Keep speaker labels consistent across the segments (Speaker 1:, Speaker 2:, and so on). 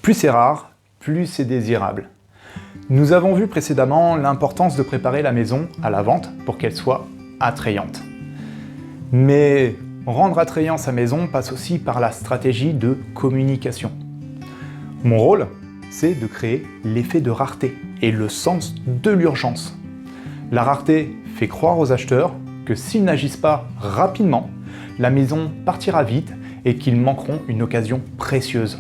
Speaker 1: Plus c'est rare, plus c'est désirable. Nous avons vu précédemment l'importance de préparer la maison à la vente pour qu'elle soit attrayante. Mais rendre attrayant sa maison passe aussi par la stratégie de communication. Mon rôle, c'est de créer l'effet de rareté et le sens de l'urgence. La rareté fait croire aux acheteurs que s'ils n'agissent pas rapidement, la maison partira vite et qu'ils manqueront une occasion précieuse.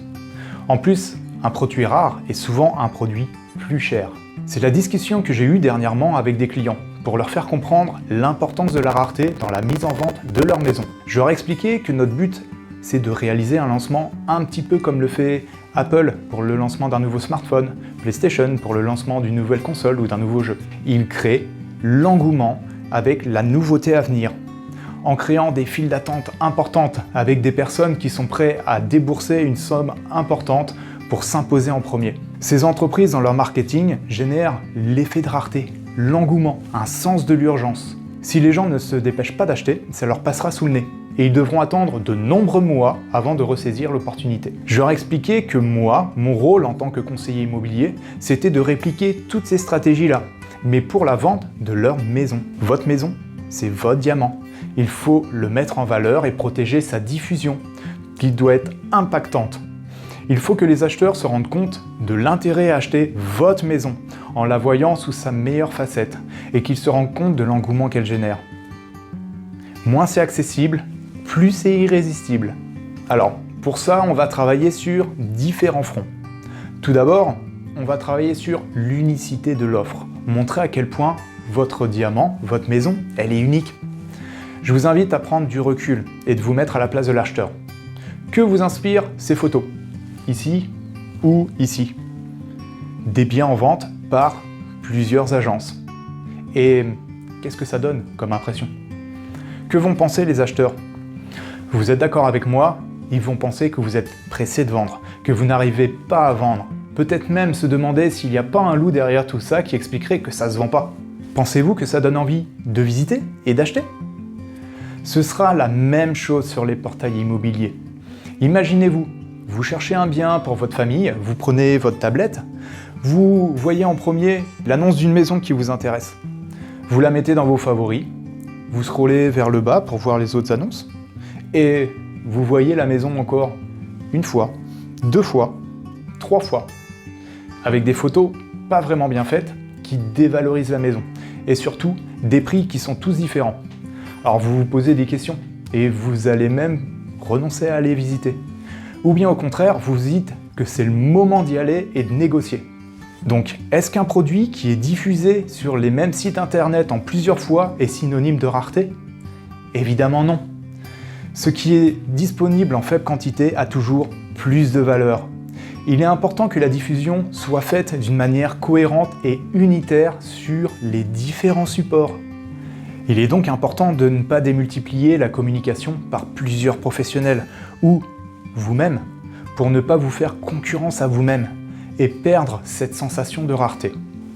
Speaker 1: En plus, un produit rare est souvent un produit plus cher. C'est la discussion que j'ai eue dernièrement avec des clients pour leur faire comprendre l'importance de la rareté dans la mise en vente de leur maison. Je leur ai expliqué que notre but, c'est de réaliser un lancement un petit peu comme le fait Apple pour le lancement d'un nouveau smartphone, PlayStation pour le lancement d'une nouvelle console ou d'un nouveau jeu. Ils créent l'engouement avec la nouveauté à venir, en créant des files d'attente importantes avec des personnes qui sont prêtes à débourser une somme importante pour s'imposer en premier. Ces entreprises dans leur marketing génèrent l'effet de rareté, l'engouement, un sens de l'urgence. Si les gens ne se dépêchent pas d'acheter, ça leur passera sous le nez. Et ils devront attendre de nombreux mois avant de ressaisir l'opportunité. Je leur ai expliqué que moi, mon rôle en tant que conseiller immobilier, c'était de répliquer toutes ces stratégies-là, mais pour la vente de leur maison. Votre maison, c'est votre diamant. Il faut le mettre en valeur et protéger sa diffusion, qui doit être impactante. Il faut que les acheteurs se rendent compte de l'intérêt à acheter votre maison en la voyant sous sa meilleure facette et qu'ils se rendent compte de l'engouement qu'elle génère. Moins c'est accessible, plus c'est irrésistible. Alors, pour ça, on va travailler sur différents fronts. Tout d'abord, on va travailler sur l'unicité de l'offre, montrer à quel point votre diamant, votre maison, elle est unique. Je vous invite à prendre du recul et de vous mettre à la place de l'acheteur. Que vous inspirent ces photos ? Ici ou ici. Des biens en vente par plusieurs agences. Et qu'est-ce que ça donne comme impression ? Que vont penser les acheteurs ? Vous êtes d'accord avec moi ? Ils vont penser que vous êtes pressé de vendre, que vous n'arrivez pas à vendre. Peut-être même se demander s'il n'y a pas un loup derrière tout ça qui expliquerait que ça ne se vend pas. Pensez-vous que ça donne envie de visiter et d'acheter ? Ce sera la même chose sur les portails immobiliers. Imaginez-vous, vous cherchez un bien pour votre famille, vous prenez votre tablette, vous voyez en premier l'annonce d'une maison qui vous intéresse. Vous la mettez dans vos favoris, vous scrollez vers le bas pour voir les autres annonces, et vous voyez la maison encore une fois, 2 fois, 3 fois, avec des photos pas vraiment bien faites qui dévalorisent la maison, et surtout des prix qui sont tous différents. Alors vous vous posez des questions, et vous allez même renoncer à aller visiter. Ou bien au contraire, vous dites que c'est le moment d'y aller et de négocier. Donc, est-ce qu'un produit qui est diffusé sur les mêmes sites internet en plusieurs fois est synonyme de rareté ? Évidemment non. Ce qui est disponible en faible quantité a toujours plus de valeur. Il est important que la diffusion soit faite d'une manière cohérente et unitaire sur les différents supports. Il est donc important de ne pas démultiplier la communication par plusieurs professionnels ou vous-même pour ne pas vous faire concurrence à vous-même et perdre cette sensation de rareté.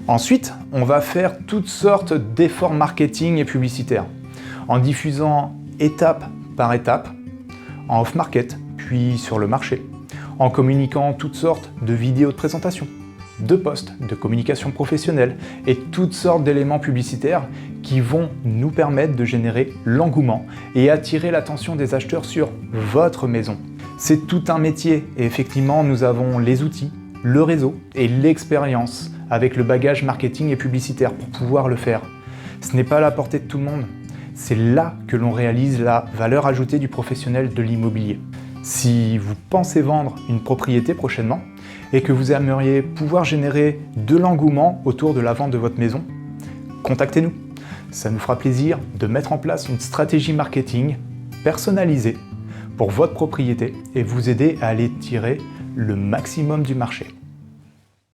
Speaker 1: Ensuite, on va faire toutes sortes d'efforts marketing et publicitaires en diffusant étape par étape, en off-market, puis sur le marché, en communiquant toutes sortes de vidéos de présentation, de posts, de communication professionnelle et toutes sortes d'éléments publicitaires qui vont nous permettre de générer l'engouement et attirer l'attention des acheteurs sur votre maison. C'est tout un métier et effectivement nous avons les outils, le réseau et l'expérience avec le bagage marketing et publicitaire pour pouvoir le faire. Ce n'est pas à la portée de tout le monde, c'est là que l'on réalise la valeur ajoutée du professionnel de l'immobilier. Si vous pensez vendre une propriété prochainement et que vous aimeriez pouvoir générer de l'engouement autour de la vente de votre maison, contactez-nous. Ça nous fera plaisir de mettre en place une stratégie marketing personnalisée pour votre propriété et vous aider à aller tirer le maximum du marché.